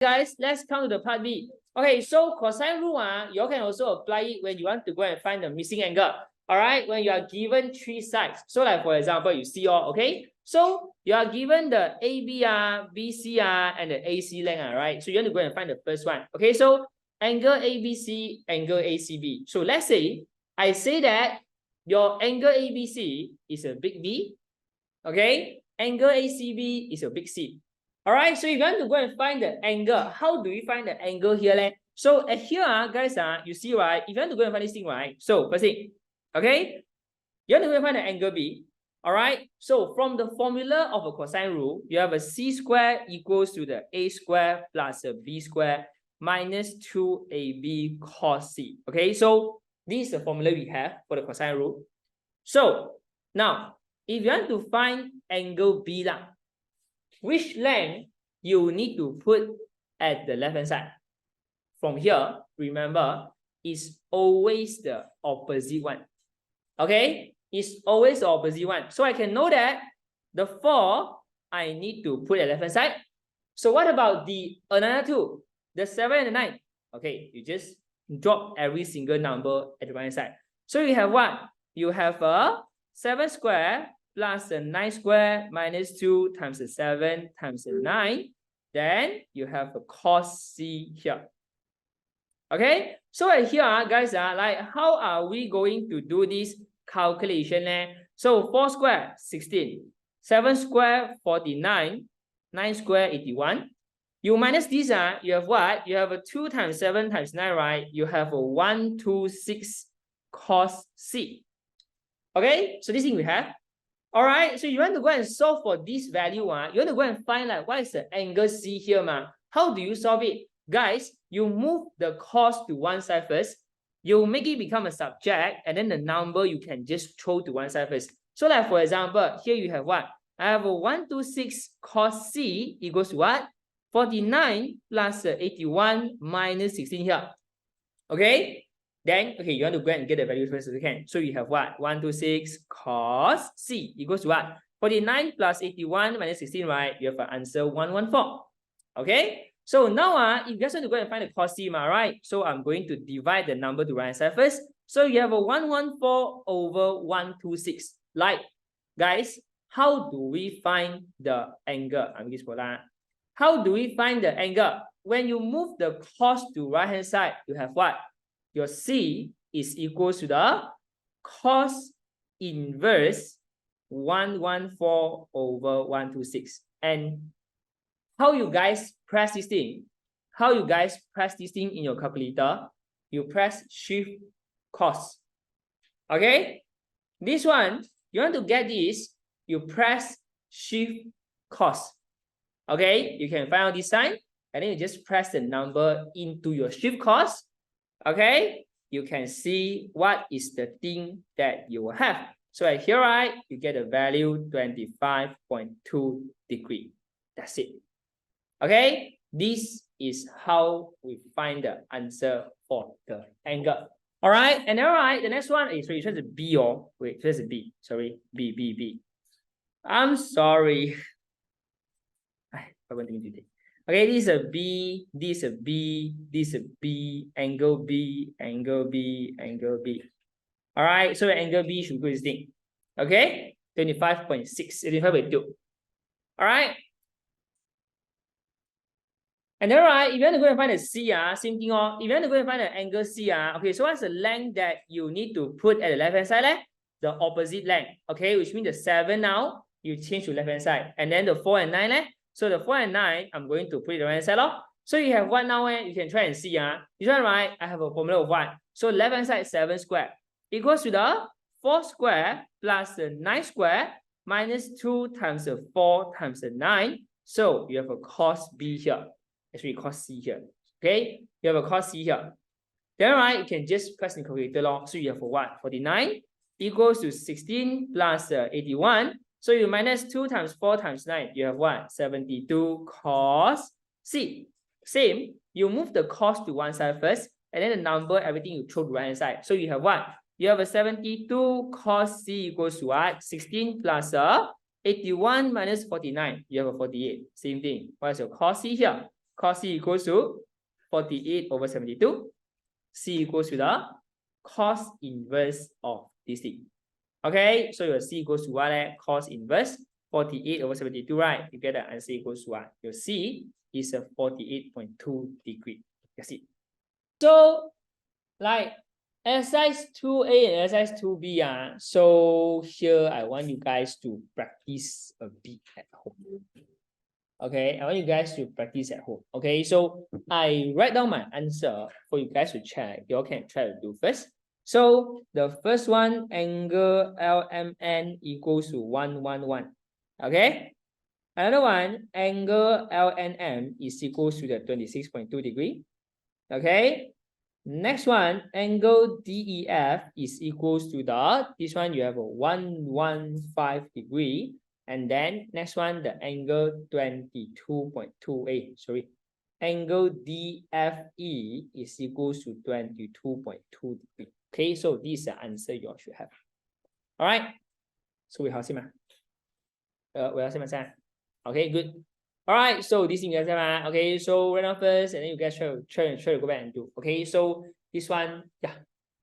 guys, let's come to the part B. Okay, so cosine rule, you can also apply it when you want to go and find the missing angle. All right, when you are given three sides. So like for example, you see all, okay? So you are given the AB, BC, and the AC length, right? So you want to go and find the first one. Okay, so angle ABC, angle ACB. So let's say, I say that your angle ABC is a big B, okay? Angle ACB is a big C. All right, so if you want to go and find the angle, how do we find the angle here? So here, guys, you see, right? If you want to go and find this thing, right? So first thing, okay, you want to go and find the angle B. All right, so from the formula of a cosine rule, you have a C square equals to the A square plus a B square minus 2AB cos C. Okay, so this is the formula we have for the cosine rule. So now, if you want to find angle B, which length you need to put at the left hand side? From here, remember, it's always the opposite one. Okay, it's always the opposite one. So I can know that the 4 I need to put at left hand side. So what about the another two, the 7 and the 9? Okay, you just drop every single number at the right hand side. So you have what? You have a 7 square plus the 9 square minus 2 times the 7 times the 9. Then you have a cos C here. Okay, so here, guys, like how are we going to do this calculation? So 4 square, 16. 7 square, 49. 9 square, 81. You minus this, you have what? You have a 2 times 7 times 9, right? You have a 126 cos C. Okay, so this thing we have. All right, so you want to go and solve for this value, you want to go and find like what is the angle C here, How do you solve it? Guys, you move the cos to one side first. You make it become a subject, and then the number you can just throw to one side first. So like for example, here you have what? I have a 126 cos C equals to what? 49 plus 81 minus 16 here. Okay? Then, okay, you want to go and get the value first as you can. So you have what? 126 cos C equals to what? 49 plus 81 minus 16, right? You have an answer 114. Okay? So now, if you guys want to go and find the cos C, right? So I'm going to divide the number to right hand side first. So you have a 114 over 126. Like, guys, how do we find the angle? How do we find the angle? When you move the cos to right hand side, you have what? Your C is equal to the cos inverse 114 over 126. And how you guys press this thing? How you guys press this thing in your calculator? You press shift cos. Okay? This one, you want to get this, you press shift cos. Okay? You can find out this sign, and then you just press the number into your shift cos. Okay, you can see what is the thing that you will have. So right here, right, you get a value 25.2 degree. That's it. Okay, this is how we find the answer for the angle. All right, and all right, the next one is so it's B or wait, this is B. Sorry, B. I'm sorry. Okay, this is a B, this is a B, this is a B, angle B, angle B, angle B. All right, so angle B should go this thing. Okay, 25.6, 25.2. All right. And then, right, if you want to go and find the C, same thing. If you want to go and find the angle C, okay, so what's the length that you need to put at the left hand side? The opposite length. Okay, which means the 7 now, you change to left hand side. And then the 4 and 9, so the 4 and 9, I'm going to put it on the right hand side. So you have what now? You can try and see. This one, right? I have a formula of what? So left hand side 7 square equals to the 4 square plus the 9 square minus 2 times the 4 times the 9. So you have a cos B here. Actually, cos C here. Okay, you have a cos C here. Then, right, you can just press the calculator. So you have a what? 49 equals to 16 plus 81. So you minus 2 times 4 times 9, you have what? 72 cos C. Same, you move the cos to one side first, and then the number, everything you throw to right hand side. So you have what? You have a 72 cos C equals to what? 16 plus 81 minus 49. You have a 48. Same thing. What is your cos C here? cos C equals to 48 over 72. C equals to the cos inverse of this thing. Okay, so your C equals to what? Cos inverse 48 over 72, right? You get the answer equals to what? Your C is a 48.2 degree. That's it. So, like exercise 2A and exercise 2B, so here I want you guys to practice a bit at home. Okay, I want you guys to practice at home. Okay, so I write down my answer for you guys to check. You all can try to do first. So the first one, angle LMN equals to 111. Okay. Another one, angle LNM is equals to the 26.2 degree. Okay. Next one, angle DEF is equals to the, this one you have a 115 degree. And then next one, the angle 22.28, sorry. Angle DFE is equals to 22.2 degree. Okay, so this is the answer you all should have. All right. So we have seen okay, good. All right, so this thing you guys okay, so right now first, and then you guys try to go back and do. Okay, so this one, yeah,